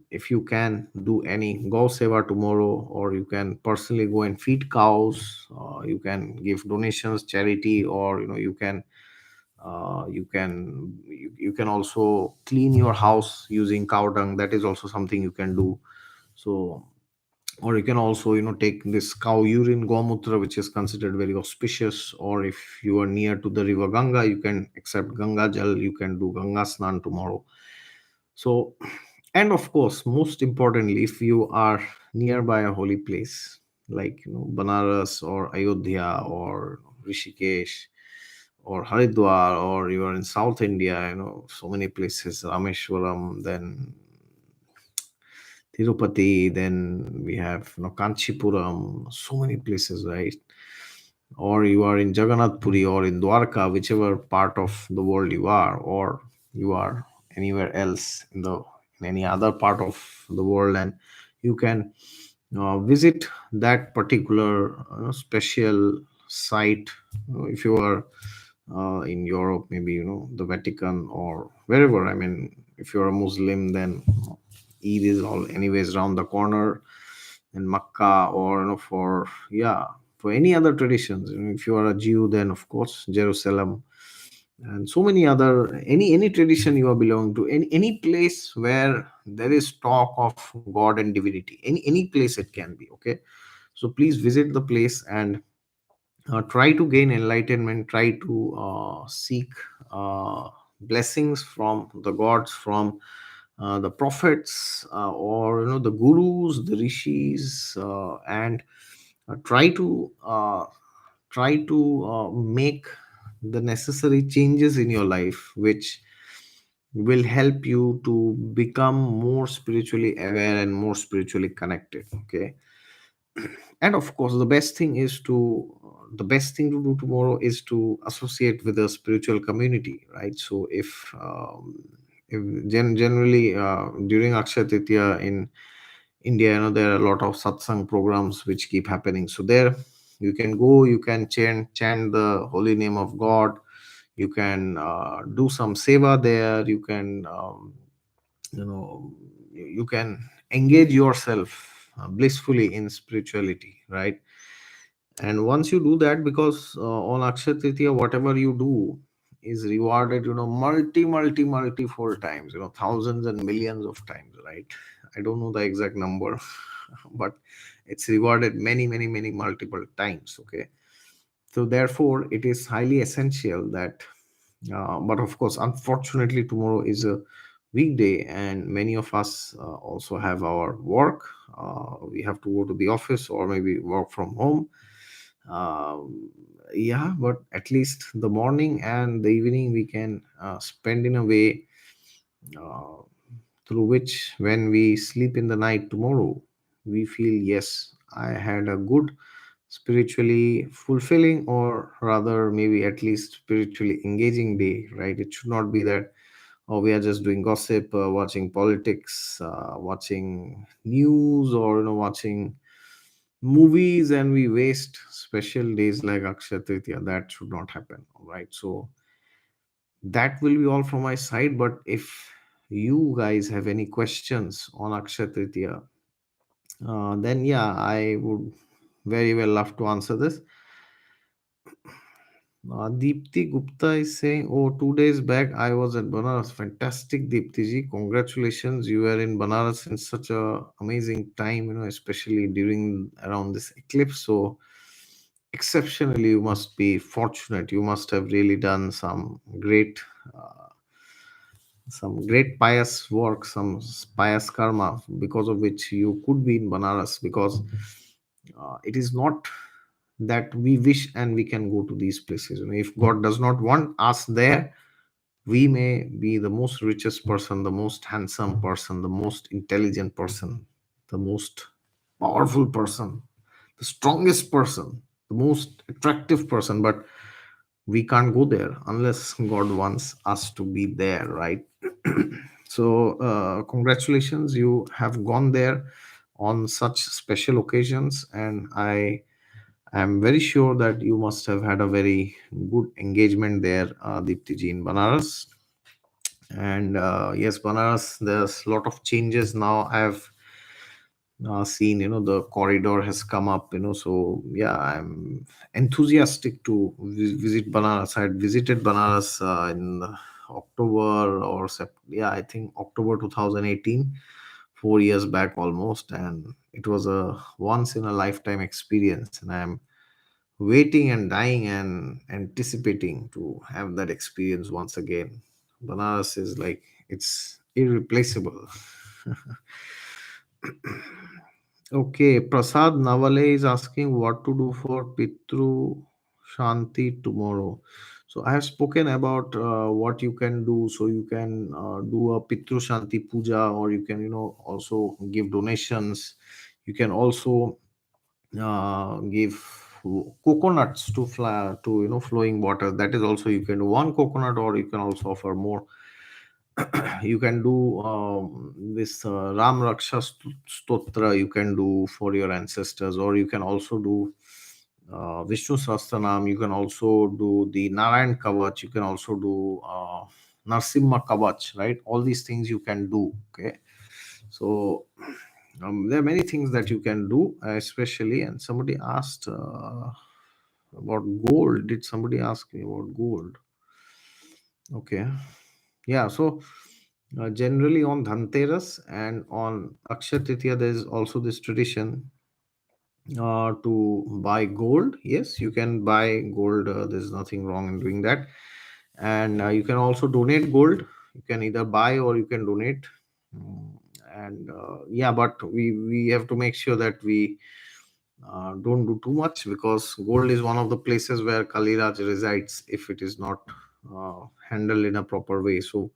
if you can do any go seva tomorrow, or you can personally go and feed cows, you can give donations, charity, or you can also clean your house using cow dung. That is also something you can do. So, or you can also take this cow urine, gomutra, which is considered very auspicious. Or if you are near to the river Ganga, you can accept Ganga jal, you can do Ganga snan tomorrow. So, and of course, most importantly, if you are nearby a holy place like Banaras or Ayodhya or Rishikesh or Haridwar, or you are in South India, so many places, Rameshwaram, then Tirupati, then we have Kanchipuram, so many places, right? Or you are in Jagannath Puri or in Dwarka, whichever part of the world you are, or you are anywhere else in any other part of the world, and you can visit that particular special site. If you are in Europe, maybe the Vatican or wherever. I mean, if you're a Muslim, then Eid is all anyways around the corner. in Makkah, or for, yeah, for any other traditions. If you are a Jew, then of course Jerusalem, and so many other, any tradition you are belonging to, any place where there is talk of God and divinity, any place it can be. Okay, so please visit the place and try to gain enlightenment, try to seek blessings from the gods, from the prophets, or the gurus, the rishis, and try to make the necessary changes in your life, which will help you to become more spiritually aware and more spiritually connected. Okay, and of course the best thing to do tomorrow is to associate with a spiritual community, right? So if generally during Akshaya Tritiya in India, there are a lot of satsang programs which keep happening. So there you can go, you can chant the holy name of God, you can do some seva there, you can you know you can engage yourself blissfully in spirituality, right? And once you do that, because on Akshaya Tritiya whatever you do is rewarded, multifold times, thousands and millions of times, right? I don't know the exact number but it's rewarded many multiple times. Okay, so therefore it is highly essential that but of course, unfortunately, tomorrow is a weekday, and many of us also have our work. We have to go to the office or maybe work from home. Yeah, but at least the morning and the evening we can spend in a way uh, through which, when we sleep in the night tomorrow, we feel, yes, I had a good, spiritually fulfilling, or rather maybe at least spiritually engaging day, right? It should not be that, oh, we are just doing gossip, watching politics, watching news, or watching movies, and we waste special days like Akshaya Tritiya. That should not happen. All right, so that will be all from my side. But if you guys have any questions on Akshaya Tritiya, then yeah, I would very well love to answer this. Deepthi Gupta is saying, "Oh, 2 days back I was at Banaras. Fantastic, Deepthi ji. Congratulations. You were in Banaras in such a amazing time, especially during around this eclipse. So, exceptionally, you must be fortunate. You must have really done uh, some great pious work, some pious karma, because of which you could be in Banaras. Because it is not that we wish and we can go to these places. If God does not want us there, we may be the most richest person, the most handsome person, the most intelligent person, the most powerful person, the strongest person, the most attractive person, but we can't go there unless God wants us to be there, right? So, congratulations, you have gone there on such special occasions, and I am very sure that you must have had a very good engagement there, Deepti ji, in Banaras. And yes, Banaras, there's a lot of changes now. I've seen, the corridor has come up, so yeah, I'm enthusiastic to visit Banaras. I had visited Banaras in October or yeah, I think October 2018, 4 years back almost, and it was a once in a lifetime experience, and I'm waiting and dying and anticipating to have that experience once again. Banaras is like, it's irreplaceable. Okay, Prasad Navale is asking what to do for Pitru Shanti tomorrow. So I have spoken about what you can do. So you can do a Pitru Shanti puja, or you can, also give donations. You can also give coconuts to fly to, flowing water. That is also, you can do one coconut, or you can also offer more. You can do this Ram Raksha Stotra, you can do for your ancestors, or you can also do Vishnu Sahasranam, you can also do the Narayan Kavach, you can also do Narsimha Kavach, right? All these things you can do. Okay, so There are many things that you can do, especially. And somebody asked about gold. Did somebody ask me about gold? Okay. Yeah. So generally on Dhanteras and on Akshaya Tritiya, there is also this tradition to buy gold. Yes, you can buy gold. There's nothing wrong in doing that. And you can also donate gold. You can either buy or you can donate. Mm, and yeah, but we have to make sure that we don't do too much, because gold is one of the places where Kaliraj resides if it is not handled in a proper way. So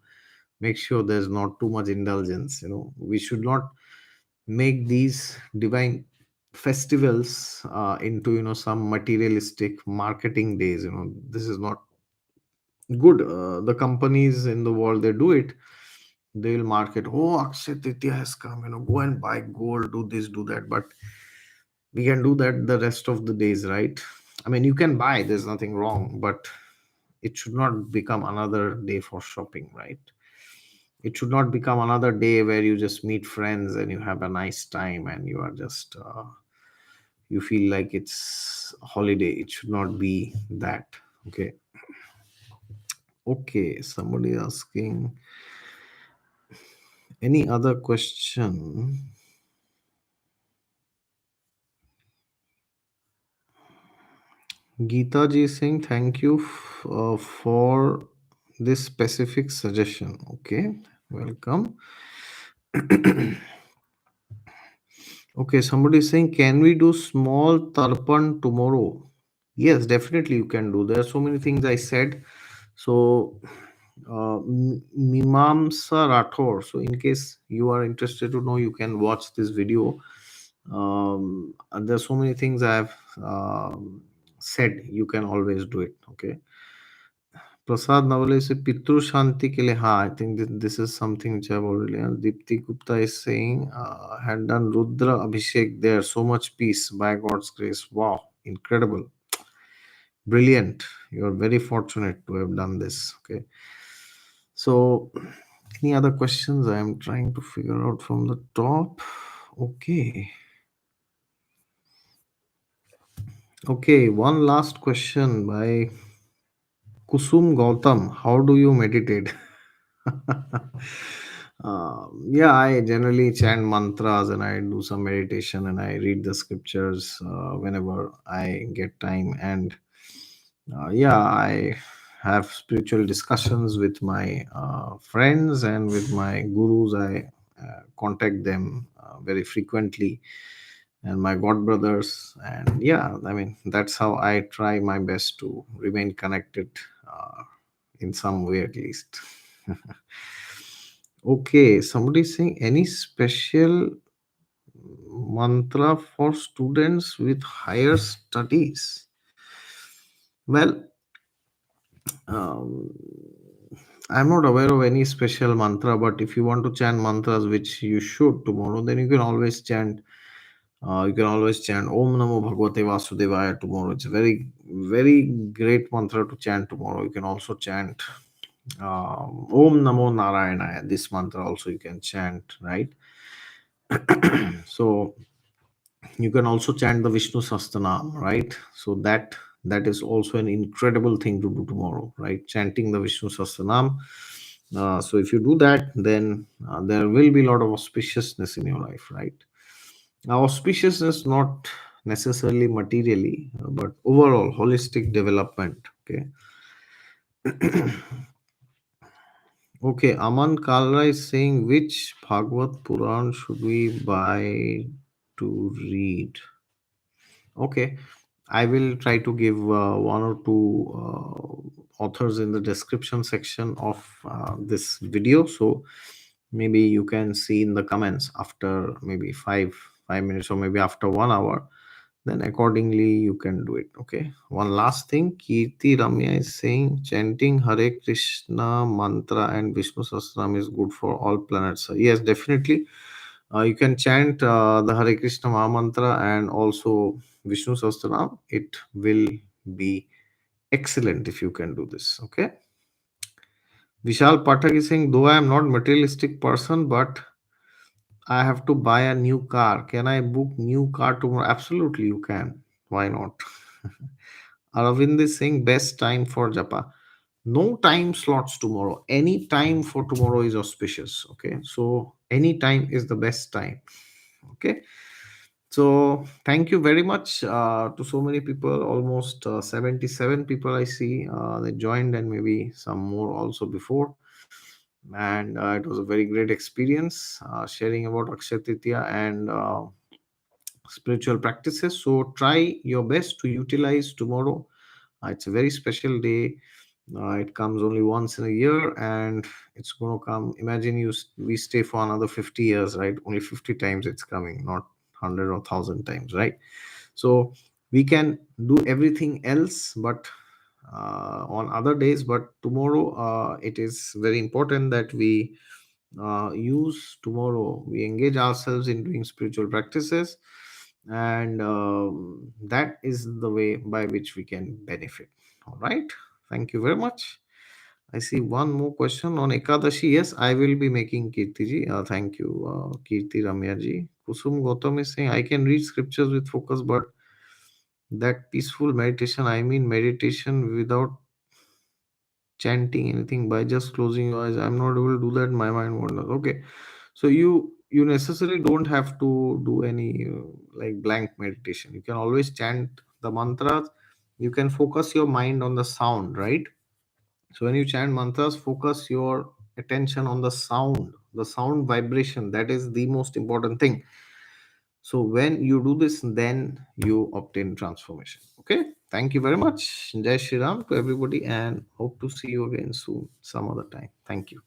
make sure there's not too much indulgence. We should not make these divine festivals into some materialistic marketing days. This is not good. The companies in the world, they do it. They will market, oh, Akshay Tritiya has come, go and buy gold, do this, do that. But we can do that the rest of the days, right? I mean, you can buy, there's nothing wrong, but it should not become another day for shopping, right? It should not become another day where you just meet friends and you have a nice time and you are just you feel like it's a holiday. It should not be that. Okay. Okay, somebody asking any other question. Geeta ji is saying thank you for this specific suggestion. Okay, welcome. Okay, somebody is saying, can we do small tarpan tomorrow? Yes, definitely you can do. There are so many things I said. So, Mimamsa Rathor. So, in case you are interested to know, you can watch this video. And there are so many things I have said. You can always do it. Okay. Prasad Navale said Pitru Shanti ke liye. Ha, I think this is something which I've already learned. Dipti Gupta is saying, had done Rudra Abhishek there. So much peace by God's grace. Wow, incredible. Brilliant. You're very fortunate to have done this. Okay. So, any other questions? I am trying to figure out from the top. Okay. Okay. One last question by Kusum Gautam. How do you meditate? Yeah, I generally chant mantras and I do some meditation and I read the scriptures whenever I get time. And yeah, I have spiritual discussions with my friends and with my gurus. I contact them very frequently, and my god brothers. And yeah, I mean, that's how I try my best to remain connected in some way at least. Okay, somebody saying any special mantra for students with higher studies. Well, um, I'm not aware of any special mantra, but if you want to chant mantras, which you should tomorrow, then you can always chant. You can always chant Om Namo Bhagavate Vasudevaya tomorrow. It's a very, very great mantra to chant tomorrow. You can also chant Om Namo Narayana. This mantra also you can chant, right? So you can also chant the Vishnu Sahasranam, right? So that is also an incredible thing to do tomorrow, right? Chanting the Vishnu Sahasranam. So if you do that, then there will be a lot of auspiciousness in your life, right? Now, auspiciousness not necessarily materially, but overall holistic development. Okay. Okay, Aman Kalra is saying which Bhagavad Puran should we buy to read? Okay, I will try to give one or two authors in the description section of this video. So maybe you can see in the comments after maybe 5 minutes or maybe after 1 hour. Then accordingly you can do it. Okay. One last thing, Kirti Ramya is saying chanting Hare Krishna mantra and Vishnu Sahasranam is good for all planets. Yes, definitely. You can chant the Hare Krishna Maha Mantra and also Vishnu Sahasranam. It will be excellent if you can do this. Okay. Vishal Pathak is saying, though I am not materialistic person, but I have to buy a new car. Can I book new car tomorrow? Absolutely, you can. Why not? Aravind is saying best time for japa. No time slots tomorrow. Any time for tomorrow is auspicious. Okay, so any time is the best time. Okay, so thank you very much to so many people. Almost 77 people I see they joined, and maybe some more also before. And it was a very great experience sharing about Akshaya Tritiya and spiritual practices. So try your best to utilize tomorrow. It's a very special day. It comes only once in a year, and it's going to come. Imagine we stay for another 50 years, right? Only 50 times it's coming, not 100 or 1,000 times, right? So we can do everything else, but on other days. But tomorrow, it is very important that we use tomorrow. We engage ourselves in doing spiritual practices, and that is the way by which we can benefit. All right. Thank you very much. I see one more question on Ekadashi. Yes, I will be making Kirti ji. Thank you, Kirti Ramya ji. Kusum Gautam is saying I can read scriptures with focus, but that peaceful meditation, I mean meditation without chanting anything, by just closing your eyes, I'm not able to do that. My mind wanders. Okay, so you necessarily don't have to do any like blank meditation. You can always chant the mantras. You can focus your mind on the sound, right? So when you chant mantras, focus your attention on the sound vibration. That is the most important thing. So when you do this, then you obtain transformation. Okay. Thank you very much. Jai Shri Ram to everybody, and hope to see you again soon, some other time. Thank you.